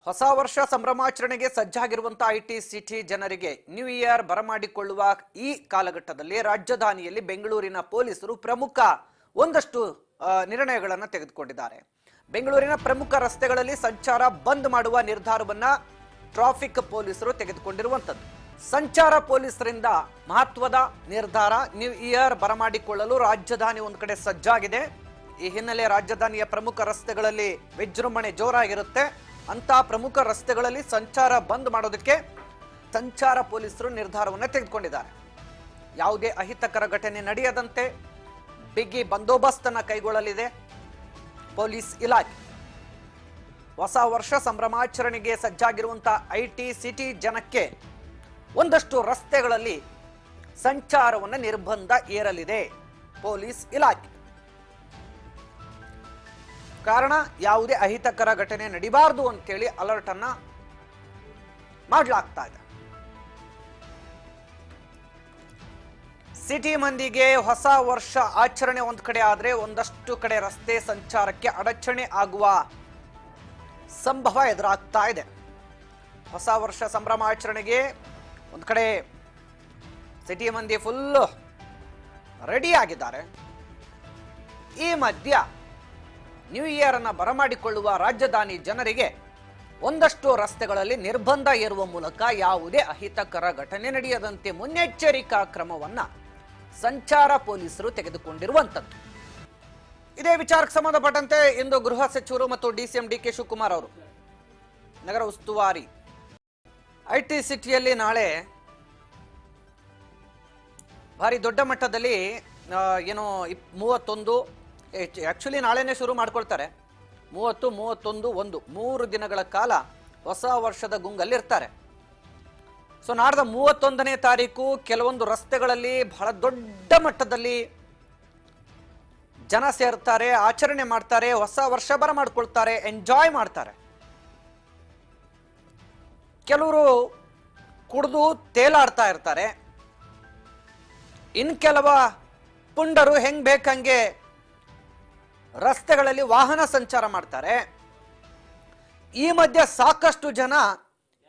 ಹೊಸ ವರ್ಷ ಸಂಭ್ರಮಾಚರಣೆಗೆ ಸಜ್ಜಾಗಿರುವಂತಹ IT city ಜನರಿಗೆ ನ್ಯೂ ಇಯರ್ ಬರಮಾಡಿಕೊಳ್ಳುವ ಈ ಕಾಲಘಟ್ಟದಲ್ಲಿ ರಾಜಧಾನಿಯಲ್ಲಿ ಬೆಂಗಳೂರಿನ ಪೊಲೀಸರು ಪ್ರಮುಖ ಒಂದಷ್ಟು ನಿರ್ಣಯಗಳನ್ನು ತೆಗೆದುಕೊಂಡಿದ್ದಾರೆ. ಬೆಂಗಳೂರಿನ ಪ್ರಮುಖ ರಸ್ತೆಗಳಲ್ಲಿ ಸಂಚಾರ ಬಂದ್ ಮಾಡುವ ನಿರ್ಧಾರವನ್ನ ಟ್ರಾಫಿಕ್ ಪೊಲೀಸರು ತೆಗೆದುಕೊಂಡಿರುವಂತದ್ದು. ಸಂಚಾರ ಪೊಲೀಸರಿಂದ ಮಹತ್ವದ ನಿರ್ಧಾರ. ನ್ಯೂ ಇಯರ್ ಬರಮಾಡಿಕೊಳ್ಳಲು ರಾಜಧಾನಿ ಒಂದು ಕಡೆ ಸಜ್ಜಾಗಿದೆ. ಈ ಹಿನ್ನೆಲೆ ರಾಜಧಾನಿಯ ಪ್ರಮುಖ ರಸ್ತೆಗಳಲ್ಲಿ ವಿಜೃಂಭಣೆ ಜೋರಾಗಿರುತ್ತೆ. ಅಂತ ಪ್ರಮುಖ ರಸ್ತೆಗಳಲ್ಲಿ ಸಂಚಾರ ಬಂದ್ ಮಾಡೋದಕ್ಕೆ ಸಂಚಾರ ಪೊಲೀಸರು ನಿರ್ಧಾರವನ್ನು ತೆಗೆದುಕೊಂಡಿದ್ದಾರೆ. ಯಾವುದೇ ಅಹಿತಕರ ಘಟನೆ ನಡೆಯದಂತೆ ಬಿಗಿ ಬಂದೋಬಸ್ತ್ ಅನ್ನು ಕೈಗೊಳ್ಳಲಿದೆ ಪೊಲೀಸ್ ಇಲಾಖೆ. ಹೊಸ ವರ್ಷ ಸಂಭ್ರಮಾಚರಣೆಗೆ ಸಜ್ಜಾಗಿರುವಂತಹ ಐಟಿ ಸಿಟಿ ಜನಕ್ಕೆ ಒಂದಷ್ಟು ರಸ್ತೆಗಳಲ್ಲಿ ಸಂಚಾರವನ್ನು ನಿರ್ಬಂಧ ಏರಲಿದೆ ಪೊಲೀಸ್ ಇಲಾಖೆ. ಕಾರಣ ಯಾವುದೇ ಅಹಿತಕರ ಘಟನೆ ನಡಿಬಾರದು ಅಂತೇಳಿ ಅಲರ್ಟ್ ಅನ್ನ ಮಾಡಲಾಗ್ತಾ ಇದೆ. ಸಿಟಿ ಮಂದಿಗೆ ಹೊಸ ವರ್ಷ ಆಚರಣೆ ಒಂದ್ ಕಡೆ ಆದ್ರೆ ಒಂದಷ್ಟು ಕಡೆ ರಸ್ತೆ ಸಂಚಾರಕ್ಕೆ ಅಡಚಣೆ ಆಗುವ ಸಂಭವ ಎದುರಾಗ್ತಾ ಇದೆ. ಹೊಸ ವರ್ಷ ಸಂಭ್ರಮಾಚರಣೆಗೆ ಒಂದ್ ಕಡೆ ಸಿಟಿ ಮಂದಿ ಫುಲ್ ರೆಡಿ ಆಗಿದ್ದಾರೆ. ಈ ಮಧ್ಯ ನ್ಯೂ ಇಯರ್ ಅನ್ನ ಬರಮಾಡಿಕೊಳ್ಳುವ ರಾಜಧಾನಿ ಜನರಿಗೆ ಒಂದಷ್ಟು ರಸ್ತೆಗಳಲ್ಲಿ ನಿರ್ಬಂಧ ಏರುವ ಮೂಲಕ ಯಾವುದೇ ಅಹಿತಕರ ಘಟನೆ ನಡೆಯದಂತೆ ಮುನ್ನೆಚ್ಚರಿಕಾ ಕ್ರಮವನ್ನ ಸಂಚಾರ ಪೊಲೀಸರು ತೆಗೆದುಕೊಂಡಿರುವಂತದ್ದು. ಇದೇ ವಿಚಾರಕ್ಕೆ ಸಂಬಂಧಪಟ್ಟಂತೆ ಇಂದು ಗೃಹ ಸಚಿವರು ಮತ್ತು ಡಿಸಿಎಂ ಡಿಕೆ ಶಿವಕುಮಾರ್ ಅವರು ನಗರ ಉಸ್ತುವಾರಿ ಐಟಿ ಸಿಟಿಯಲ್ಲಿ ನಾಳೆ ಭಾರಿ ದೊಡ್ಡ ಮಟ್ಟದಲ್ಲಿ ಏನೋ 31 ಆಕ್ಚುಲಿ ನಾಳೆನೇ ಶುರು ಮಾಡ್ಕೊಳ್ತಾರೆ. 30, 31, 1 3 ದಿನಗಳ ಕಾಲ ಹೊಸ ವರ್ಷದ ಗುಂಗಲ್ಲಿರ್ತಾರೆ. ಸೊ ನಾಡ್ದ 31ನೇ ತಾರೀಕು ಕೆಲವೊಂದು ರಸ್ತೆಗಳಲ್ಲಿ ಬಹಳ ದೊಡ್ಡ ಮಟ್ಟದಲ್ಲಿ ಜನ ಸೇರ್ತಾರೆ, ಆಚರಣೆ ಮಾಡ್ತಾರೆ, ಹೊಸ ವರ್ಷ ಬರಮಾಡ್ಕೊಳ್ತಾರೆ, ಎಂಜಾಯ್ ಮಾಡ್ತಾರೆ. ಕೆಲವರು ಕುಡಿದು ತೇಲಾಡ್ತಾ ಇರ್ತಾರೆ. ಇನ್ ಕೆಲವ ಪುಂಡರು ಹೆಂಗ್ ಬೇಕಂಗೆ ರಸ್ತೆಗಳಲ್ಲಿ ವಾಹನ ಸಂಚಾರ ಮಾಡ್ತಾರೆ. ಈ ಮಧ್ಯೆ ಸಾಕಷ್ಟು ಜನ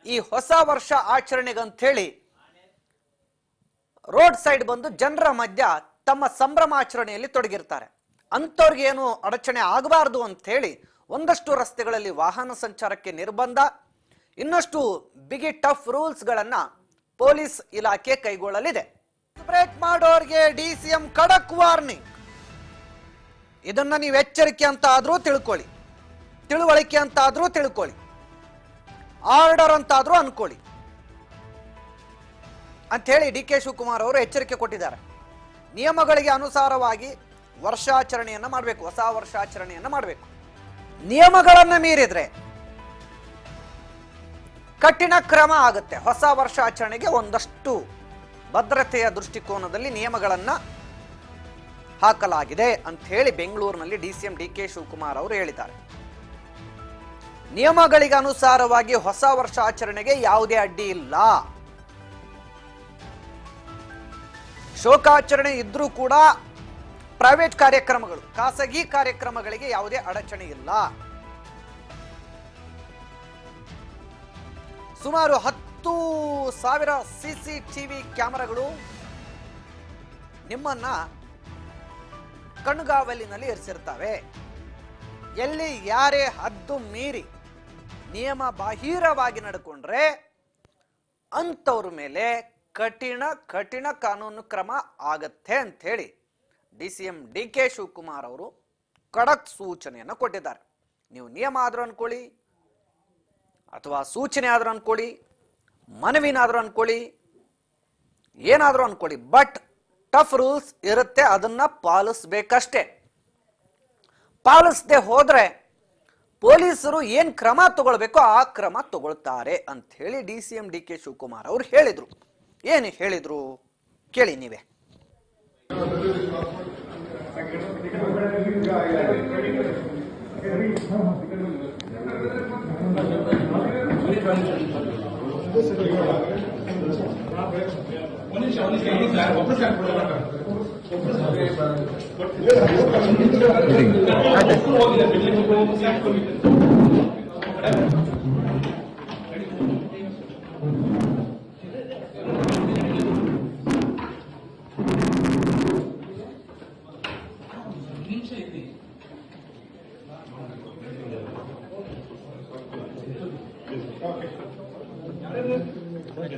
ಈ ಹೊಸ ವರ್ಷ ಆಚರಣೆಗಂತ ಹೇಳಿ ರೋಡ್ ಸೈಡ್ ಬಂದು ಜನರ ಮಧ್ಯ ತಮ್ಮ ಸಂಭ್ರಮಾಚರಣೆಯಲ್ಲಿ ತೊಡಗಿರ್ತಾರೆ. ಅಂಥವ್ರಿಗೆ ಏನು ಅಡಚಣೆ ಆಗಬಾರ್ದು ಅಂತ ಹೇಳಿ ಒಂದಷ್ಟು ರಸ್ತೆಗಳಲ್ಲಿ ವಾಹನ ಸಂಚಾರಕ್ಕೆ ನಿರ್ಬಂಧ, ಇನ್ನಷ್ಟು ಬಿಗಿ ಟಫ್ ರೂಲ್ಸ್ ಗಳನ್ನ ಪೊಲೀಸ್ ಇಲಾಖೆ ಕೈಗೊಳ್ಳಲಿದೆ. ಬ್ರೇಕ್ ಮಾಡೋರಿಗೆ ಡಿಸಿಎಂ ಖಡಕ್ ವಾರ್ನಿಂಗ್. ಇದನ್ನ ನೀವು ಎಚ್ಚರಿಕೆ ಅಂತ ಆದ್ರೂ ತಿಳ್ಕೊಳ್ಳಿ, ತಿಳುವಳಿಕೆ ಅಂತ ಆದ್ರೂ ತಿಳ್ಕೊಳ್ಳಿ, ಆರ್ಡರ್ ಅಂತಾದ್ರೂ ಅನ್ಕೊಳ್ಳಿ ಅಂತ ಹೇಳಿ ಡಿಕೆ ಶಿವಕುಮಾರ್ ಅವರು ಎಚ್ಚರಿಕೆ ಕೊಟ್ಟಿದ್ದಾರೆ. ನಿಯಮಗಳಿಗೆ ಅನುಸಾರವಾಗಿ ವರ್ಷಾಚರಣೆಯನ್ನ ಮಾಡಬೇಕು, ಹೊಸ ವರ್ಷಾಚರಣೆಯನ್ನ ಮಾಡಬೇಕು. ನಿಯಮಗಳನ್ನ ಮೀರಿದ್ರೆ ಕಠಿಣ ಕ್ರಮ ಆಗುತ್ತೆ. ಹೊಸ ವರ್ಷಾಚರಣೆಗೆ ಒಂದಷ್ಟು ಭದ್ರತೆಯ ದೃಷ್ಟಿಕೋನದಲ್ಲಿ ನಿಯಮಗಳನ್ನ ಹಾಕಲಾಗಿದೆ ಅಂತ ಹೇಳಿ ಬೆಂಗಳೂರಿನಲ್ಲಿ ಡಿಸಿಎಂ ಡಿಕೆ ಶಿವಕುಮಾರ್ ಅವರು ಹೇಳಿದ್ದಾರೆ. ನಿಯಮಗಳಿಗೆ ಅನುಸಾರವಾಗಿ ಹೊಸ ವರ್ಷ ಆಚರಣೆಗೆ ಯಾವುದೇ ಅಡ್ಡಿ ಇಲ್ಲ. ಶೋಕಾಚರಣೆ ಇದ್ರೂ ಕೂಡ ಪ್ರೈವೇಟ್ ಕಾರ್ಯಕ್ರಮಗಳು, ಖಾಸಗಿ ಕಾರ್ಯಕ್ರಮಗಳಿಗೆ ಯಾವುದೇ ಅಡಚಣೆ ಇಲ್ಲ. ಸುಮಾರು 10,000 CCTV ಕ್ಯಾಮೆರಾಗಳು ನಿಮ್ಮನ್ನ ಕಣ್ಗಾವಲಿನಲ್ಲಿ ಇರಿಸಿರ್ತವೆ. ಎಲ್ಲಿ ಯಾರೇ ಹದ್ದು ಮೀರಿ ನಿಯಮ ಬಾಹಿರವಾಗಿ ನಡ್ಕೊಂಡ್ರೆ ಅಂಥವ್ರ ಮೇಲೆ ಕಠಿಣ ಕಾನೂನು ಕ್ರಮ ಆಗತ್ತೆ ಅಂತ ಹೇಳಿ ಡಿಸಿಎಂ ಡಿಕೆ ಶಿವಕುಮಾರ್ ಅವರು ಖಡಕ್ ಸೂಚನೆಯನ್ನು ಕೊಟ್ಟಿದ್ದಾರೆ. ನೀವು ನಿಯಮ ಆದ್ರೂ ಅನ್ಕೊಳ್ಳಿ, ಅಥವಾ ಸೂಚನೆ ಆದ್ರೂ ಅನ್ಕೊಳ್ಳಿ, ಮನವಿನಾದ್ರೂ ಅನ್ಕೊಳ್ಳಿ, ಏನಾದ್ರೂ ಅನ್ಕೊಳ್ಳಿ, ಬಟ್ ಟಫ್ ರೂಲ್ಸ್ ಇರುತ್ತೆ, ಅದನ್ನ ಪಾಲಿಸ್ಬೇಕಷ್ಟೇ. ಪಾಲಿಸದೆ ಹೋದ್ರೆ ಪೊಲೀಸರು ಏನ್ ಕ್ರಮ ತಗೊಳ್ಬೇಕು ಆ ಕ್ರಮ ತಗೊಳ್ತಾರೆ ಅಂತ ಹೇಳಿ ಡಿಸಿಎಂ ಡಿಕೆ ಶಿವಕುಮಾರ್ ಅವರು ಹೇಳಿದ್ರು. ಏನು ಹೇಳಿದ್ರು ಕೇಳಿ ನೀವೇ. ನೋಡಿ,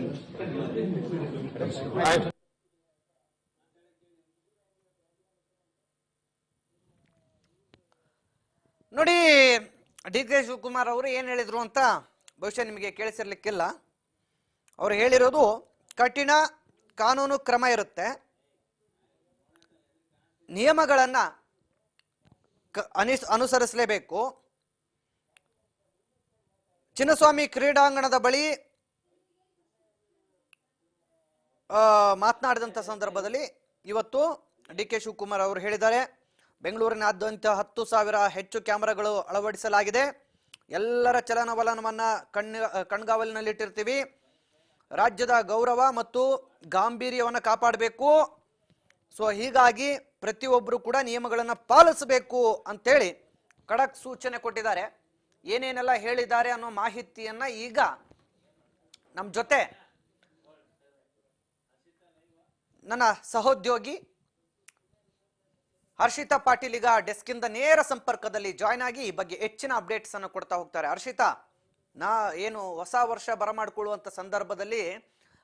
ಡಿ.ಕೆ. ಶಿವಕುಮಾರ್ ಅವರು ಏನ್ ಹೇಳಿದ್ರು ಅಂತ ಬಹುಶಃ ನಿಮಗೆ ಕೇಳಿಸಿರ್ಲಿಕ್ಕಿಲ್ಲ. ಅವ್ರು ಹೇಳಿರೋದು ಕಠಿಣ ಕಾನೂನು ಕ್ರಮ ಇರುತ್ತೆ, ನಿಯಮಗಳನ್ನ ಅನುಸರಿಸಲೇಬೇಕು. ಚಿನ್ನಸ್ವಾಮಿ ಕ್ರೀಡಾಂಗಣದ ಬಳಿ ಮಾತನಾಡಿದಂಥ ಸಂದರ್ಭದಲ್ಲಿ ಇವತ್ತು ಡಿ.ಕೆ. ಶಿವಕುಮಾರ್ ಅವರು ಹೇಳಿದ್ದಾರೆ, ಬೆಂಗಳೂರಿನಾದ್ಯಂತ 10,000 ಹೆಚ್ಚು ಕ್ಯಾಮೆರಾಗಳು ಅಳವಡಿಸಲಾಗಿದೆ. ಎಲ್ಲರ ಚಲನವಲನವನ್ನ ಕಣ್ಗಾವಲಿನಲ್ಲಿಟ್ಟಿರ್ತೀವಿ. ರಾಜ್ಯದ ಗೌರವ ಮತ್ತು ಗಾಂಭೀರ್ಯವನ್ನು ಕಾಪಾಡಬೇಕು. ಸೊ ಹೀಗಾಗಿ ಪ್ರತಿಯೊಬ್ಬರು ಕೂಡ ನಿಯಮಗಳನ್ನು ಪಾಲಿಸಬೇಕು ಅಂತೇಳಿ ಖಡಕ್ ಸೂಚನೆ ಕೊಟ್ಟಿದ್ದಾರೆ. ಏನೇನೆಲ್ಲ ಹೇಳಿದ್ದಾರೆ ಅನ್ನೋ ಮಾಹಿತಿಯನ್ನ ಈಗ ನಮ್ಮ ಜೊತೆ ನನ್ನ ಸಹೋದ್ಯೋಗಿ ಹರ್ಷಿತಾ ಪಾಟೀಲ್ ಈಗ ಡೆಸ್ಕ್ ಇಂದ ನೇರ ಸಂಪರ್ಕದಲ್ಲಿ ಜಾಯ್ನ್ ಆಗಿ ಈ ಬಗ್ಗೆ ಹೆಚ್ಚಿನ ಅಪ್ಡೇಟ್ಸ್ ಅನ್ನು ಕೊಡ್ತಾ ಹೋಗ್ತಾರೆ. ಹರ್ಷಿತಾ, ಏನು ಹೊಸ ವರ್ಷ ಬರಮಾಡಿಕೊಳ್ಳುವಂತ ಸಂದರ್ಭದಲ್ಲಿ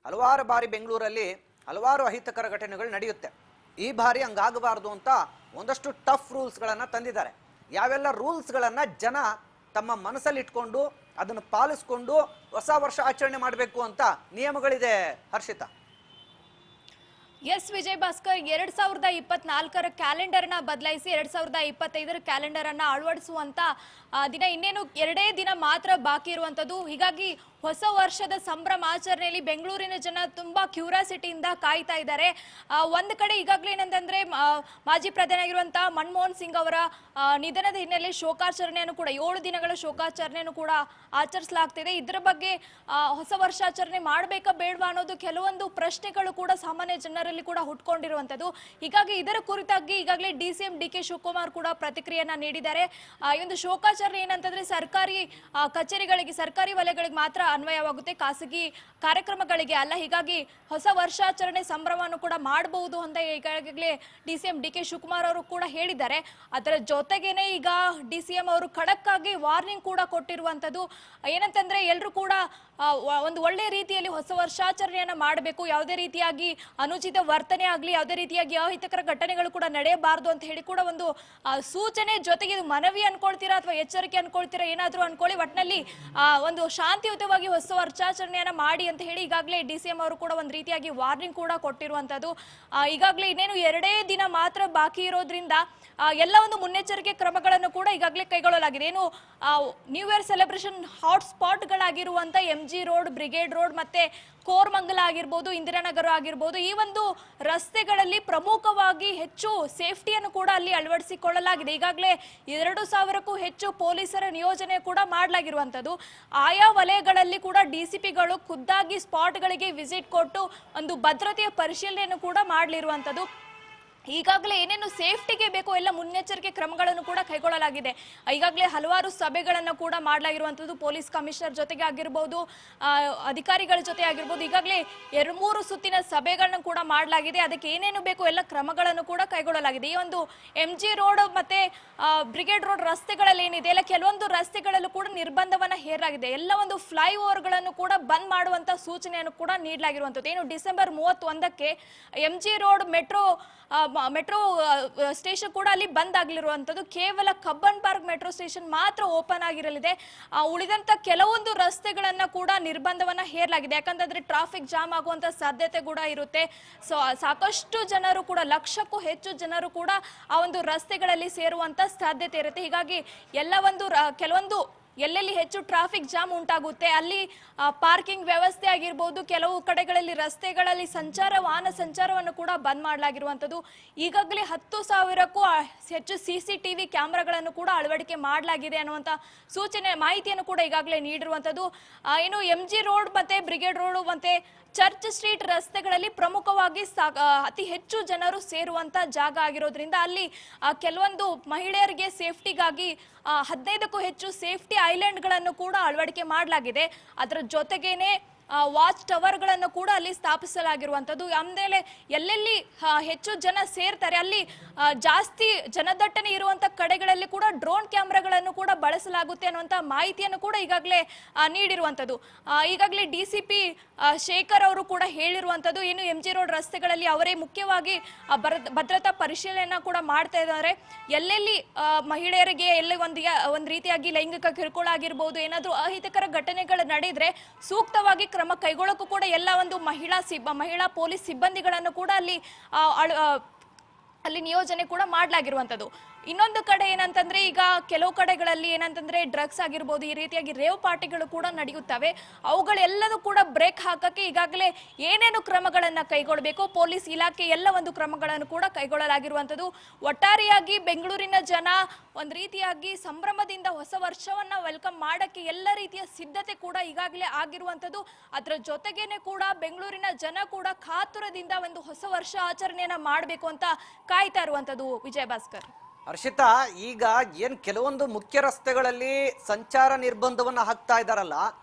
ಹಲವಾರು ಬಾರಿ ಬೆಂಗಳೂರಲ್ಲಿ ಹಲವಾರು ಅಹಿತಕರ ಘಟನೆಗಳು ನಡೆಯುತ್ತೆ. ಈ ಬಾರಿ ಹಂಗಾಗಬಾರದು ಅಂತ ಒಂದಷ್ಟು ಟಫ್ ರೂಲ್ಸ್ ಗಳನ್ನ ತಂದಿದ್ದಾರೆ. ಯಾವೆಲ್ಲ ರೂಲ್ಸ್ ಗಳನ್ನ ಜನ ತಮ್ಮ ಮನಸ್ಸಲ್ಲಿ ಇಟ್ಕೊಂಡು ಅದನ್ನು ಪಾಲಿಸ್ಕೊಂಡು ಹೊಸ ವರ್ಷ ಆಚರಣೆ ಮಾಡಬೇಕು ಅಂತ ನಿಯಮಗಳಿದೆ ಹರ್ಷಿತಾ? ಎಸ್ ವಿಜಯ್ ಭಾಸ್ಕರ್, 2024 ಕ್ಯಾಲೆಂಡರ್ನ ಬದಲಾಯಿಸಿ 2025 ಕ್ಯಾಲೆಂಡರ್ ಅನ್ನ ಅಳವಡಿಸುವಂತ ದಿನ ಇನ್ನೇನು 2 ದಿನ ಮಾತ್ರ ಬಾಕಿ ಇರುವಂತದ್ದು. ಹೀಗಾಗಿ ಹೊಸ ವರ್ಷದ ಸಂಭ್ರಮಾಚರಣೆಯಲ್ಲಿ ಬೆಂಗಳೂರಿನ ಜನ ತುಂಬಾ ಕ್ಯೂರಿಯಾಸಿಟಿಯಿಂದ ಕಾಯ್ತಾ ಇದ್ದಾರೆ. ಒಂದು ಕಡೆ ಈಗಾಗಲೇ ಏನಂತಂದ್ರೆ ಮಾಜಿ ಪ್ರಧಾನಿ ಆಗಿರುವಂತಹ ಮನಮೋಹನ್ ಸಿಂಗ್ ಅವರ ನಿಧನದ ಹಿನ್ನೆಲೆ ಶೋಕಾಚರಣೆಯನ್ನು ಕೂಡ 7 ದಿನಗಳ ಶೋಕಾಚರಣೆಯನ್ನು ಕೂಡ ಆಚರಿಸಲಾಗ್ತಿದೆ. ಇದರ ಬಗ್ಗೆ ಹೊಸ ವರ್ಷಾಚರಣೆ ಮಾಡಬೇಕಾ ಬೇಡವಾ ಅನ್ನೋದು ಕೆಲವೊಂದು ಪ್ರಶ್ನೆಗಳು ಕೂಡ ಸಾಮಾನ್ಯ ಜನರಲ್ಲಿ ಕೂಡ ಹುಟ್ಕೊಂಡಿರುವಂತದ್ದು. ಹೀಗಾಗಿ ಇದರ ಕುರಿತಾಗಿ ಈಗಾಗಲೇ ಡಿ.ಸಿ.ಎಂ ಡಿ.ಕೆ. ಶಿವಕುಮಾರ್ ಕೂಡ ಪ್ರತಿಕ್ರಿಯೆಯನ್ನ ನೀಡಿದ್ದಾರೆ. ಈ ಒಂದು ಶೋಕಾಚರಣೆ ಏನಂತಂದ್ರೆ ಸರ್ಕಾರಿ ಕಚೇರಿಗಳಿಗೆ, ಸರ್ಕಾರಿ ವಲಯಗಳಿಗೆ ಮಾತ್ರ ಅನ್ವಯವಾಗುತ್ತೆ, ಖಾಸಗಿ ಕಾರ್ಯಕ್ರಮಗಳಿಗೆ ಅಲ್ಲ. ಹೀಗಾಗಿ ಹೊಸ ವರ್ಷಾಚರಣೆ ಸಂಭ್ರಮವನ್ನು ಕೂಡ ಮಾಡಬಹುದು ಅಂತ ಈಗಾಗಲೇ ಡಿ.ಸಿ.ಎಂ ಡಿ.ಕೆ. ಶಿವಕುಮಾರ್ ಅವರು ಕೂಡ ಹೇಳಿದ್ದಾರೆ. ಅದರ ಜೊತೆಗೇನೆ ಈಗ ಡಿ.ಸಿ.ಎಂ ಅವರು ಖಡಕ್ ಆಗಿ ವಾರ್ನಿಂಗ್ ಕೂಡ ಕೊಟ್ಟಿರುವಂತದ್ದು. ಏನಂತಂದ್ರೆ ಎಲ್ಲರೂ ಕೂಡ ಒಂದು ಒಳ್ಳೆ ರೀತಿಯಲ್ಲಿ ಹೊಸ ವರ್ಷಾಚರಣೆಯನ್ನ ಮಾಡಬೇಕು, ಯಾವುದೇ ರೀತಿಯಾಗಿ ಅನುಚಿತ ವರ್ತನೆ ಆಗಲಿ, ಯಾವುದೇ ರೀತಿಯಾಗಿ ಅಹಿತಕರ ಘಟನೆಗಳು ಕೂಡ ನಡೆಯಬಾರದು ಅಂತ ಹೇಳಿ ಕೂಡ ಒಂದು ಸೂಚನೆ, ಜೊತೆಗೆ ಇದು ಮನವಿ ಅನ್ಕೊಳ್ತೀರಾ ಅಥವಾ ಎಚ್ಚರಿಕೆ ಅನ್ಕೊಳ್ತೀರಾ ಏನಾದ್ರೂ ಅನ್ಕೊಳ್ಳಿ, ಒಟ್ಟಿನಲ್ಲಿ ಒಂದು ಶಾಂತಿಯುತವಾಗಿ ಹೊಸ ವರ್ಷಾಚರಣೆಯನ್ನ ಮಾಡಿ ಅಂತ ಹೇಳಿ ಈಗಾಗಲೇ ಡಿ.ಸಿ.ಎಂ ಅವರು ಕೂಡ ಒಂದು ರೀತಿಯಾಗಿ ವಾರ್ನಿಂಗ್ ಕೂಡ ಕೊಟ್ಟಿರುವಂತದ್ದು. ಈಗಾಗಲೇ ಇನ್ನೇನು 2 ದಿನ ಮಾತ್ರ ಬಾಕಿ ಇರೋದ್ರಿಂದ ಎಲ್ಲ ಒಂದು ಮುನ್ನೆಚ್ಚರಿಕೆ ಕ್ರಮಗಳನ್ನು ಕೂಡ ಈಗಾಗಲೇ ಕೈಗೊಳ್ಳಲಾಗಿದೆ. ಏನು ನ್ಯೂ ಇಯರ್ ಸೆಲೆಬ್ರೇಷನ್ ಹಾಟ್ ಸ್ಪಾಟ್ಗಳಾಗಿರುವಂತ ಎಂ.ಜಿ. ರೋಡ್, ಬ್ರಿಗೇಡ್ ರೋಡ್ ಮತ್ತೆ ಕೋರ್ಮಂಗಲ ಆಗಿರ್ಬೋದು, ಇಂದಿರಾನಗರ ಆಗಿರ್ಬೋದು, ಈ ಒಂದು ರಸ್ತೆಗಳಲ್ಲಿ ಪ್ರಮುಖವಾಗಿ ಹೆಚ್ಚು ಸೇಫ್ಟಿಯನ್ನು ಕೂಡ ಅಲ್ಲಿ ಅಳವಡಿಸಿಕೊಳ್ಳಲಾಗಿದೆ. ಈಗಾಗಲೇ 2,000ಕ್ಕೂ ಹೆಚ್ಚು ಪೊಲೀಸರ ನಿಯೋಜನೆ ಕೂಡ ಮಾಡಲಾಗಿರುವಂತದ್ದು. ಆಯಾ ವಲಯಗಳಲ್ಲಿ ಕೂಡ ಡಿಸಿಪಿಗಳು ಖುದ್ದಾಗಿ ಸ್ಪಾಟ್ಗಳಿಗೆ ವಿಸಿಟ್ ಕೊಟ್ಟು ಒಂದು ಭದ್ರತೆಯ ಪರಿಶೀಲನೆಯನ್ನು ಕೂಡ ಮಾಡಲಿರುವಂತದ್ದು. ಈಗಾಗಲೇ ಏನೇನು ಸೇಫ್ಟಿಗೆ ಬೇಕು ಎಲ್ಲ ಮುನ್ನೆಚ್ಚರಿಕೆ ಕ್ರಮಗಳನ್ನು ಕೂಡ ಕೈಗೊಳ್ಳಲಾಗಿದೆ. ಈಗಾಗಲೇ ಹಲವಾರು ಸಭೆಗಳನ್ನು ಕೂಡ ಮಾಡಲಾಗಿರುವಂತದ್ದು. ಪೊಲೀಸ್ ಕಮಿಷನರ್ ಜೊತೆಗೆ ಆಗಿರ್ಬೋದು, ಅಧಿಕಾರಿಗಳ ಜೊತೆ ಆಗಿರ್ಬೋದು, ಈಗಾಗಲೇ 2-3 ಸುತ್ತಿನ ಸಭೆಗಳನ್ನು ಕೂಡ ಮಾಡಲಾಗಿದೆ. ಅದಕ್ಕೆ ಏನೇನು ಬೇಕು ಎಲ್ಲ ಕ್ರಮಗಳನ್ನು ಕೂಡ ಕೈಗೊಳ್ಳಲಾಗಿದೆ. ಈ ಒಂದು ಎಂ.ಜಿ. ರೋಡ್ ಮತ್ತೆ ಬ್ರಿಗೇಡ್ ರೋಡ್ ರಸ್ತೆಗಳಲ್ಲಿ ಏನಿದೆ ಎಲ್ಲ ಕೆಲವೊಂದು ರಸ್ತೆಗಳಲ್ಲೂ ಕೂಡ ನಿರ್ಬಂಧವನ್ನ ಹೇರಲಾಗಿದೆ. ಎಲ್ಲ ಒಂದು ಫ್ಲೈ ಓವರ್ಗಳನ್ನು ಕೂಡ ಬಂದ್ ಮಾಡುವಂತ ಸೂಚನೆಯನ್ನು ಕೂಡ ನೀಡಲಾಗಿರುವಂತದ್ದು. ಏನು ಡಿಸೆಂಬರ್ 31ಕ್ಕೆ ಎಂ.ಜಿ. ರೋಡ್ ಮೆಟ್ರೋ ಸ್ಟೇಷನ್ ಕೂಡ ಅಲ್ಲಿ ಬಂದ್ ಆಗಲಿರುವಂತದ್ದು. ಕೇವಲ ಕಬ್ಬನ್ ಪಾರ್ಕ್ ಮೆಟ್ರೋ ಸ್ಟೇಷನ್ ಮಾತ್ರ ಓಪನ್ ಆಗಿರಲಿದೆ. ಉಳಿದಂತ ಕೆಲವೊಂದು ರಸ್ತೆಗಳನ್ನ ಕೂಡ ನಿರ್ಬಂಧವನ್ನ ಹೇರಲಾಗಿದೆ. ಯಾಕಂತಂದ್ರೆ ಟ್ರಾಫಿಕ್ ಜಾಮ್ ಆಗುವಂತ ಸಾಧ್ಯತೆ ಕೂಡ ಇರುತ್ತೆ. ಸೊ ಸಾಕಷ್ಟು ಜನರು ಕೂಡ, ಲಕ್ಷಕ್ಕೂ ಹೆಚ್ಚು ಜನರು ಕೂಡ ಆ ಒಂದು ರಸ್ತೆಗಳಲ್ಲಿ ಸೇರುವಂತ ಸಾಧ್ಯತೆ ಇರುತ್ತೆ. ಹೀಗಾಗಿ ಎಲ್ಲ ಒಂದು ಕೆಲವೊಂದು ಎಲ್ಲೆಲ್ಲಿ ಹೆಚ್ಚು ಟ್ರಾಫಿಕ್ ಜಾಮ್ ಉಂಟಾಗುತ್ತೆ ಅಲ್ಲಿ ಪಾರ್ಕಿಂಗ್ ವ್ಯವಸ್ಥೆ ಆಗಿರ್ಬೋದು, ಕೆಲವು ಕಡೆಗಳಲ್ಲಿ ರಸ್ತೆಗಳಲ್ಲಿ ವಾಹನ ಸಂಚಾರವನ್ನು ಕೂಡ ಬಂದ್ ಮಾಡಲಾಗಿರುವಂತದ್ದು. ಈಗಾಗಲೇ 10,000ಕ್ಕೂ ಹೆಚ್ಚು CCTV ಕ್ಯಾಮೆರಾಗಳನ್ನು ಕೂಡ ಅಳವಡಿಕೆ ಮಾಡಲಾಗಿದೆ ಅನ್ನುವಂತ ಸೂಚನೆ, ಮಾಹಿತಿಯನ್ನು ಕೂಡ ಈಗಾಗಲೇ ನೀಡಿರುವಂತದ್ದು. ಏನು ಎಂ.ಜಿ. ರೋಡ್ ಮತ್ತೆ ಬ್ರಿಗೇಡ್ ರೋಡ್ ಮತ್ತೆ ಚರ್ಚ್ ಸ್ಟ್ರೀಟ್ ರಸ್ತೆಗಳಲ್ಲಿ ಪ್ರಮುಖವಾಗಿ ಅತಿ ಹೆಚ್ಚು ಜನರು ಸೇರುವಂತ ಜಾಗ ಆಗಿರೋದ್ರಿಂದ ಅಲ್ಲಿ ಕೆಲವೊಂದು ಮಹಿಳೆಯರಿಗೆ ಸೇಫ್ಟಿಗಾಗಿ 15ಕ್ಕೂ ಹೆಚ್ಚು ಸೇಫ್ಟಿ ಐಲ್ಯಾಂಡ್ ಗಳನ್ನು ಕೂಡ ಅಳವಡಿಕೆ ಮಾಡಲಾಗಿದೆ. ಅದರ ಜೊತೆಗೇನೆ ವಾಚ್ ಟವರ್ಗಳನ್ನು ಕೂಡ ಅಲ್ಲಿ ಸ್ಥಾಪಿಸಲಾಗಿರುವಂಥದ್ದು. ಆಮೇಲೆ ಎಲ್ಲೆಲ್ಲಿ ಹೆಚ್ಚು ಜನ ಸೇರ್ತಾರೆ ಅಲ್ಲಿ ಜಾಸ್ತಿ ಜನದಟ್ಟಣೆ ಇರುವಂತ ಕಡೆಗಳಲ್ಲಿ ಕೂಡ ಡ್ರೋನ್ ಕ್ಯಾಮೆರಾಗಳನ್ನು ಕೂಡ ಬಳಸಲಾಗುತ್ತೆ ಅನ್ನುವಂತ ಮಾಹಿತಿಯನ್ನು ಕೂಡ ಈಗಾಗಲೇ ನೀಡಿರುವಂಥದ್ದು. ಈಗಾಗಲೇ ಡಿಸಿಪಿ ಶೇಖರ್ ಅವರು ಕೂಡ ಹೇಳಿರುವಂಥದ್ದು, ಏನು MG ರೋಡ್ ರಸ್ತೆಗಳಲ್ಲಿ ಅವರೇ ಮುಖ್ಯವಾಗಿ ಭದ್ರತಾ ಪರಿಶೀಲನೆ ಕೂಡ ಮಾಡ್ತಾ ಇದ್ದಾರೆ. ಎಲ್ಲೆಲ್ಲಿ ಮಹಿಳೆಯರಿಗೆ ಎಲ್ಲೇ ಒಂದು ರೀತಿಯಾಗಿ ಲೈಂಗಿಕ ಕಿರುಕುಳ ಆಗಿರ್ಬೋದು, ಏನಾದರೂ ಅಹಿತಕರ ಘಟನೆಗಳು ನಡೆದ್ರೆ ಸೂಕ್ತವಾಗಿ ಕ್ರಮ ಕೈಗೊಳ್ಳಕ್ಕೂ ಕೂಡ ಎಲ್ಲ ಒಂದು ಮಹಿಳಾ ಪೊಲೀಸ್ ಸಿಬ್ಬಂದಿಗಳನ್ನು ಕೂಡ ಅಲ್ಲಿ ನಿಯೋಜನೆ ಕೂಡ ಮಾಡಲಾಗಿರುವಂಥದ್ದು. ಇನ್ನೊಂದು ಕಡೆ ಏನಂತಂದ್ರೆ ಈಗ ಕೆಲವು ಕಡೆಗಳಲ್ಲಿ ಏನಂತಂದ್ರೆ ಡ್ರಗ್ಸ್ ಆಗಿರ್ಬೋದು, ಈ ರೀತಿಯಾಗಿ ರೇವ್ ಪಾರ್ಟಿಗಳು ಕೂಡ ನಡೆಯುತ್ತವೆ. ಅವುಗಳೆಲ್ಲದೂ ಕೂಡ ಬ್ರೇಕ್ ಹಾಕಕ್ಕೆ ಈಗಾಗಲೇ ಏನೇನು ಕ್ರಮಗಳನ್ನ ಕೈಗೊಳ್ಳಬೇಕು ಪೊಲೀಸ್ ಇಲಾಖೆ ಎಲ್ಲ ಒಂದು ಕ್ರಮಗಳನ್ನು ಕೂಡ ಕೈಗೊಳ್ಳಲಾಗಿರುವಂಥದ್ದು. ಒಟ್ಟಾರೆಯಾಗಿ ಬೆಂಗಳೂರಿನ ಜನ ಒಂದು ರೀತಿಯಾಗಿ ಸಂಭ್ರಮದಿಂದ ಹೊಸ ವರ್ಷವನ್ನ ವೆಲ್ಕಮ್ ಮಾಡಕ್ಕೆ ಎಲ್ಲ ರೀತಿಯ ಸಿದ್ಧತೆ ಕೂಡ ಈಗಾಗಲೇ ಆಗಿರುವಂಥದ್ದು. ಅದರ ಜೊತೆಗೇನೆ ಕೂಡ ಬೆಂಗಳೂರಿನ ಜನ ಕೂಡ ಕಾತುರದಿಂದ ಒಂದು ಹೊಸ ವರ್ಷ ಆಚರಣೆಯನ್ನ ಮಾಡಬೇಕು ಅಂತ ಕಾಯ್ತಾ ಇರುವಂಥದ್ದು. ವಿಜಯ ಭಾಸ್ಕರ್. ಹರ್ಷಿತಾ, ಈಗ ಏನ್ ಕೆಲವೊಂದು ಮುಖ್ಯ ರಸ್ತೆಗಳಲ್ಲಿ ಸಂಚಾರ ನಿರ್ಬಂಧವನ್ನ ಹಾಕ್ತಾ ಇದ್ದಾರಲ್ಲ,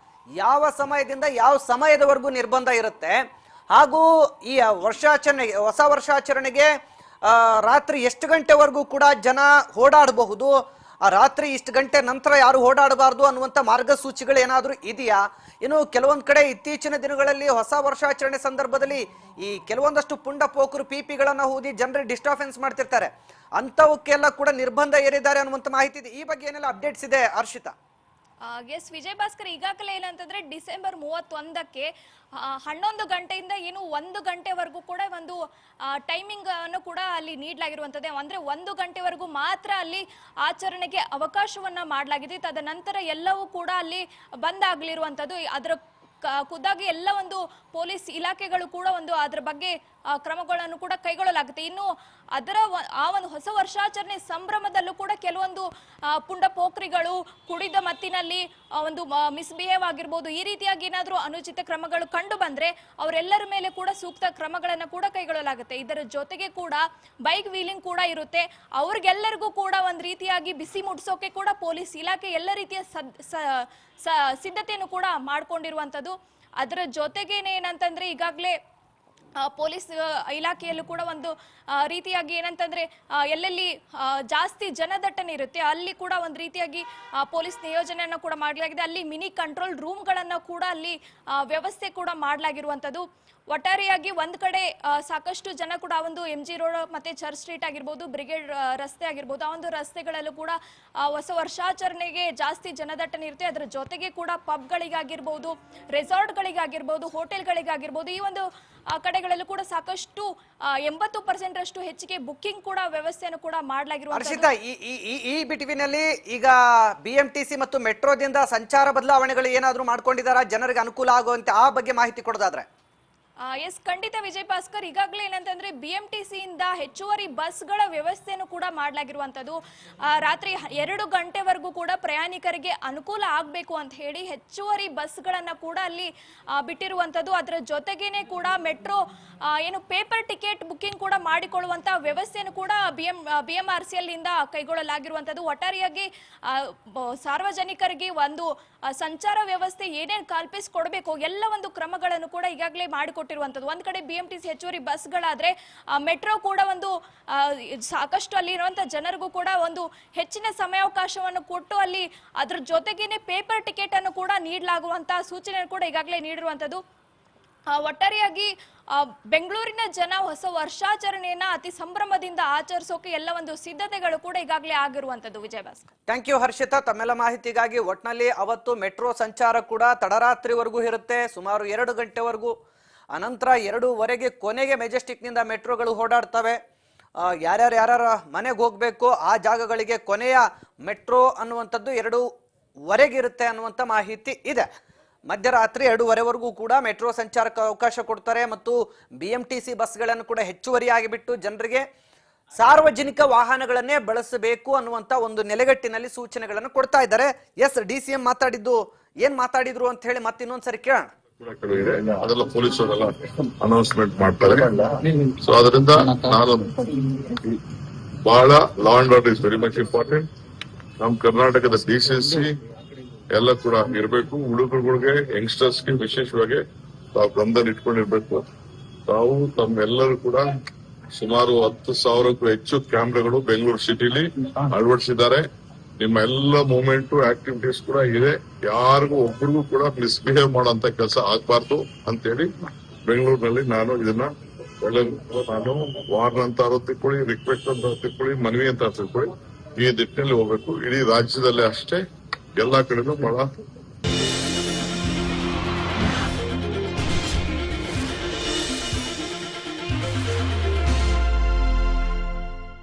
ಯಾವ ಸಮಯದಿಂದ ಯಾವ ಸಮಯದವರೆಗೂ ನಿರ್ಬಂಧ ಇರುತ್ತೆ, ಹಾಗೂ ಈ ಹೊಸ ವರ್ಷಾಚರಣೆಗೆ ರಾತ್ರಿ ಎಷ್ಟು ಗಂಟೆವರೆಗೂ ಕೂಡ ಜನ ಓಡಾಡಬಹುದು, ಆ ರಾತ್ರಿ ಇಷ್ಟು ಗಂಟೆ ನಂತರ ಯಾರು ಓಡಾಡಬಾರ್ದು ಅನ್ನುವಂಥ ಮಾರ್ಗಸೂಚಿಗಳು ಏನಾದರೂ ಇದೆಯಾ? ಇನ್ನು ಕೆಲವೊಂದು ಕಡೆ ಇತ್ತೀಚಿನ ದಿನಗಳಲ್ಲಿ ಹೊಸ ವರ್ಷಾಚರಣೆ ಸಂದರ್ಭದಲ್ಲಿ ಈ ಕೆಲವೊಂದಷ್ಟು ಪುಂಡ ಪೋಕರು ಪಿಪಿಗಳನ್ನು ಊದಿ ಜನರಿಗೆ ಡಿಸ್ಟರ್ಬೆನ್ಸ್ ಮಾಡ್ತಿರ್ತಾರೆ, ಅಂಥವಕ್ಕೆಲ್ಲ ಕೂಡ ನಿರ್ಬಂಧ ಏರಿದ್ದಾರೆ ಅನ್ನುವಂಥ ಮಾಹಿತಿ ಇದೆ. ಈ ಬಗ್ಗೆ ಏನೆಲ್ಲ ಅಪ್ಡೇಟ್ಸ್ ಇದೆ ಹರ್ಷಿತಾ? ಎಸ್ ವಿಜಯ್ ಭಾಸ್ಕರ್, ಈಗಾಗಲೇ ಏನಂತಂದ್ರೆ ಡಿಸೆಂಬರ್ 31ಕ್ಕೆ 11 ಗಂಟೆಯಿಂದ ಏನು 1 ಗಂಟೆವರೆಗೂ ಕೂಡ ಒಂದು ಟೈಮಿಂಗ್ ಅನ್ನು ಕೂಡ ಅಲ್ಲಿ ನೀಡಲಾಗಿರುವಂಥದ್ದು. ಅಂದ್ರೆ 1 ಗಂಟೆವರೆಗೂ ಮಾತ್ರ ಅಲ್ಲಿ ಆಚರಣೆಗೆ ಅವಕಾಶವನ್ನ ಮಾಡಲಾಗಿದೆ. ತದನಂತರ ಎಲ್ಲವೂ ಕೂಡ ಅಲ್ಲಿ ಬಂದ್ ಆಗ್ಲಿರುವಂಥದ್ದು. ಅದರ ಖುದ್ದಾಗಿ ಎಲ್ಲ ಒಂದು ಪೊಲೀಸ್ ಇಲಾಖೆಗಳು ಕೂಡ ಅದರ ಬಗ್ಗೆ ಕ್ರಮಗಳನ್ನು ಕೂಡ ಕೈಗೊಳ್ಳಲಾಗುತ್ತೆ. ಇನ್ನು ಆ ಒಂದು ಹೊಸ ವರ್ಷಾಚರಣೆ ಸಂಭ್ರಮದಲ್ಲೂ ಕೂಡ ಕೆಲವೊಂದು ಪುಂಡ ಪೋಖ್ರಿಗಳು ಕುಡಿದ ಮತ್ತಿನಲ್ಲಿ ಒಂದು ಮಿಸ್ಬಿಹೇವ್ ಆಗಿರ್ಬೋದು, ಈ ರೀತಿಯಾಗಿ ಏನಾದರೂ ಅನುಚಿತ ಕ್ರಮಗಳು ಕಂಡು ಬಂದ್ರೆ ಅವರೆಲ್ಲರ ಮೇಲೆ ಕೂಡ ಸೂಕ್ತ ಕ್ರಮಗಳನ್ನು ಕೂಡ ಕೈಗೊಳ್ಳಲಾಗುತ್ತೆ. ಇದರ ಜೊತೆಗೆ ಕೂಡ ಬೈಕ್ ವೀಲಿಂಗ್ ಕೂಡ ಇರುತ್ತೆ. ಅವ್ರಿಗೆಲ್ಲರಿಗೂ ಕೂಡ ಒಂದು ರೀತಿಯಾಗಿ ಬಿಸಿ ಮುಟ್ಸೋಕೆ ಕೂಡ ಪೊಲೀಸ್ ಇಲಾಖೆ ಎಲ್ಲ ರೀತಿಯ ಸಿದ್ಧತೆಯನ್ನು ಕೂಡ ಮಾಡ್ಕೊಂಡಿರುವಂಥದ್ದು. ಅದರ ಜೊತೆಗೇನೆ ಏನಂತಂದ್ರೆ ಈಗಾಗಲೇ ಪೊಲೀಸ್ ಇಲಾಖೆಯಲ್ಲೂ ಕೂಡ ಒಂದು ರೀತಿಯಾಗಿ ಏನಂತಂದ್ರೆ ಎಲ್ಲೆಲ್ಲಿ ಜಾಸ್ತಿ ಜನದಟ್ಟಣೆ ಇರುತ್ತೆ ಅಲ್ಲಿ ಕೂಡ ಒಂದು ರೀತಿಯಾಗಿ ಪೊಲೀಸ್ ನಿಯೋಜನೆಯನ್ನು ಕೂಡ ಮಾಡಲಾಗಿದೆ. ಅಲ್ಲಿ ಮಿನಿ ಕಂಟ್ರೋಲ್ ರೂಮ್ಗಳನ್ನು ಕೂಡ ಅಲ್ಲಿ ವ್ಯವಸ್ಥೆ ಕೂಡ ಮಾಡಲಾಗಿರುವಂಥದ್ದು. ಒಟ್ಟಾರೆಯಾಗಿ ಒಂದ್ ಕಡೆ ಸಾಕಷ್ಟು ಜನ ಕೂಡ ಒಂದು MG ರೋಡ್ ಮತ್ತೆ ಚರ್ಚ್ ಸ್ಟ್ರೀಟ್ ಆಗಿರ್ಬೋದು, ಬ್ರಿಗೇಡ್ ರಸ್ತೆ ಆಗಿರ್ಬೋದು, ಆ ಒಂದು ರಸ್ತೆಗಳಲ್ಲೂ ಕೂಡ ಹೊಸ ವರ್ಷಾಚರಣೆಗೆ ಜಾಸ್ತಿ ಜನದಟ್ಟಣೆ ಇರುತ್ತೆ. ಅದರ ಜೊತೆಗೆ ಕೂಡ ಪಬ್ಗಳಿಗಾಗಿರ್ಬೋದು, ರೆಸಾರ್ಟ್ಗಳಿಗಾಗಿರ್ಬೋದು, ಹೋಟೆಲ್ಗಳಿಗಾಗಿರ್ಬೋದು, ಈ ಒಂದು ಕಡೆಗಳಲ್ಲೂ ಕೂಡ ಸಾಕಷ್ಟು 80% ಅಷ್ಟು ಹೆಚ್ಚಿಗೆ ಬುಕ್ಕಿಂಗ್ ಕೂಡ ವ್ಯವಸ್ಥೆಯನ್ನು ಕೂಡ ಮಾಡಲಾಗಿರುವಂಥದ್ದು. ಈ ಬಿಟ್ವೀನ್ ಅಲ್ಲಿ ಈಗ BMTC ಮತ್ತು ಮೆಟ್ರೋದಿಂದ ಸಂಚಾರ ಬದಲಾವಣೆಗಳು ಏನಾದರೂ ಮಾಡ್ಕೊಂಡಿದಾರ ಜನರಿಗೆ ಅನುಕೂಲ ಆಗುವಂತೆ, ಆ ಬಗ್ಗೆ ಮಾಹಿತಿ ಕೊಡೋದಾದ್ರೆ? ಎಸ್, ಖಂಡಿತ ವಿಜಯ್ ಭಾಸ್ಕರ್. ಈಗಾಗಲೇ ಏನಂತಂದ್ರೆ BMTC ಇಂದ ಹೆಚ್ಚುವರಿ ಬಸ್ಗಳ ವ್ಯವಸ್ಥೆಯನ್ನು ಕೂಡ ಮಾಡಲಾಗಿರುವಂಥದ್ದು. ರಾತ್ರಿ 2 ಗಂಟೆವರೆಗೂ ಕೂಡ ಪ್ರಯಾಣಿಕರಿಗೆ ಅನುಕೂಲ ಆಗಬೇಕು ಅಂತ ಹೇಳಿ ಹೆಚ್ಚುವರಿ ಬಸ್ಗಳನ್ನ ಕೂಡ ಅಲ್ಲಿ ಬಿಟ್ಟಿರುವಂಥದ್ದು. ಅದರ ಜೊತೆಗೇನೆ ಕೂಡ ಮೆಟ್ರೋ ಏನು ಪೇಪರ್ ಟಿಕೆಟ್ ಬುಕ್ಕಿಂಗ್ ಕೂಡ ಮಾಡಿಕೊಳ್ಳುವಂತ ವ್ಯವಸ್ಥೆಯನ್ನು ಕೂಡ BMRCL ಇಂದ ಕೈಗೊಳ್ಳಲಾಗಿರುವಂಥದ್ದು. ಒಟ್ಟಾರೆಯಾಗಿ ಸಾರ್ವಜನಿಕರಿಗೆ ಒಂದು ಸಂಚಾರ ವ್ಯವಸ್ಥೆ ಏನೇನು ಕಲ್ಪಿಸಿಕೊಡ್ಬೇಕು ಎಲ್ಲ ಒಂದು ಕ್ರಮಗಳನ್ನು ಕೂಡ ಈಗಾಗಲೇ ಮಾಡಿಕೊಟ್ಟಿರುವಂಥದ್ದು. ಒಂದ್ ಕಡೆ BMTC ಹೆಚ್ಚುವರಿ ಬಸ್ಗಳಾದ್ರೆ ಮೆಟ್ರೋ ಕೂಡ ಒಂದು ಸಾಕಷ್ಟು ಅಲ್ಲಿ ಇರುವಂತ ಜನರಿಗೂ ಕೂಡ ಒಂದು ಹೆಚ್ಚಿನ ಸಮಯಾವಕಾಶವನ್ನು ಕೊಟ್ಟು ಅಲ್ಲಿ ಅದ್ರ ಜೊತೆಗೇನೆ ಪೇಪರ್ ಟಿಕೆಟ್ ಅನ್ನು ಕೂಡ ನೀಡಲಾಗುವಂತ ಸೂಚನೆ ಕೂಡ ಈಗಾಗಲೇ ನೀಡಿರುವಂಥದ್ದು. ಒಟ್ಟಾರೆಯಾಗಿ ಬೆಂಗಳೂರಿನ ಜನ ಹೊಸ ವರ್ಷಾಚರಣೆಯನ್ನ ಅತಿ ಸಂಭ್ರಮದಿಂದ ಆಚರಿಸೋಕೆ ಎಲ್ಲ ಒಂದು ಸಿದ್ಧತೆಗಳು ಕೂಡ ಈಗಾಗಲೇ ಆಗಿರುವಂತದ್ದು. ವಿಜಯ ಭಾಸ್ಕರ್, ಥ್ಯಾಂಕ್ ಯು ಹರ್ಷಿತಾ ತಮ್ಮೆಲ್ಲ ಮಾಹಿತಿಗಾಗಿ. ಒಟ್ನಲ್ಲಿ ಅವತ್ತು ಮೆಟ್ರೋ ಸಂಚಾರ ಕೂಡ ತಡರಾತ್ರಿವರೆಗೂ ಇರುತ್ತೆ, ಸುಮಾರು 2 ಗಂಟೆವರೆಗೂ. ಅನಂತರ 2:15 ಕೊನೆಗೆ ಮೆಜೆಸ್ಟಿಕ್ನಿಂದ ಮೆಟ್ರೋಗಳು ಓಡಾಡ್ತವೆ. ಯಾರ್ಯಾರ ಮನೆಗೆ ಹೋಗ್ಬೇಕು ಆ ಜಾಗಗಳಿಗೆ ಕೊನೆಯ ಮೆಟ್ರೋ ಅನ್ನುವಂಥದ್ದು 2:15 ಇರುತ್ತೆ ಅನ್ನುವಂಥ ಮಾಹಿತಿ ಇದೆ. ಮಧ್ಯರಾತ್ರಿ 2:15ವರೆಗೂ ಕೂಡ ಮೆಟ್ರೋ ಸಂಚಾರಕ್ಕೆ ಅವಕಾಶ ಕೊಡ್ತಾರೆ ಮತ್ತು BMTC ಬಸ್ಗಳನ್ನು ಕೂಡ ಹೆಚ್ಚುವರಿಯಾಗಿ ಬಿಟ್ಟು ಜನರಿಗೆ ಸಾರ್ವಜನಿಕ ವಾಹನಗಳನ್ನೇ ಬಳಸಬೇಕು ಅನ್ನುವಂಥ ಒಂದು ನೆಲೆಗಟ್ಟಿನಲ್ಲಿ ಸೂಚನೆಗಳನ್ನು ಕೊಡ್ತಾ ಇದ್ದಾರೆ. ಎಸ್, DCM ಏನ್ ಮಾತಾಡಿದ್ರು ಅಂತ ಹೇಳಿ ಮತ್ತೆ ಇನ್ನೊಂದ್ಸರಿ ಕೇಳೋಣ. ಅದೆಲ್ಲ ಪೊಲೀಸರೆಲ್ಲ ಅನೌನ್ಸ್ಮೆಂಟ್ ಮಾಡ್ತಾರೆ. ಸೊ ಅದರಿಂದ ನಾನು ಬಹಳ law and order is very much important. ನಮ್ಮ ಕರ್ನಾಟಕದ DCC ಎಲ್ಲ ಕೂಡ ಇರಬೇಕು. ಹುಡುಗರುಗಳಿಗೆ ಯಂಗ್ಸ್ಟರ್ಸ್ಗೆ ವಿಶೇಷವಾಗಿ ತಾವು ಗಮನ ಇಟ್ಕೊಂಡಿರ್ಬೇಕು. ತಾವು ತಮ್ಮೆಲ್ಲರೂ ಕೂಡ ಸುಮಾರು 10,000ಕ್ಕೂ ಹೆಚ್ಚು ಕ್ಯಾಮ್ರಾಗಳು ಬೆಂಗಳೂರು ಸಿಟಿಲಿ ಅಳವಡಿಸಿದ್ದಾರೆ. ನಿಮ್ಮ ಎಲ್ಲ ಮೂವ್ಮೆಂಟ್ ಆಕ್ಟಿವಿಟೀಸ್ ಕೂಡ ಇದೆ. ಯಾರಿಗೂ ಒಬ್ಬರಿಗೂ ಕೂಡ ಮಿಸ್ಬಿಹೇವ್ ಮಾಡೋಂತ ಕೆಲಸ ಆಗ್ಬಾರ್ದು ಅಂತೇಳಿ ಬೆಂಗಳೂರಿನಲ್ಲಿ ನಾನು ಇದನ್ನ ನಾನು ವಾರ್ನ್ ಅಂತ ತಿಳ್ಕೊಳ್ಳಿ, ರಿಕ್ವೆಸ್ಟ್ ಅಂತ ತಿಳ್ಕೊಳ್ಳಿ, ಮನವಿ ಅಂತ ತಿಳ್ಕೊಳ್ಳಿ, ಈ ದಿಟ್ಟಿನಲ್ಲಿ ಹೋಗ್ಬೇಕು. ಇಡೀ ರಾಜ್ಯದಲ್ಲೇ ಅಷ್ಟೇ ಎಲ್ಲಾ ಕಡೆನೂ ಬಹಳ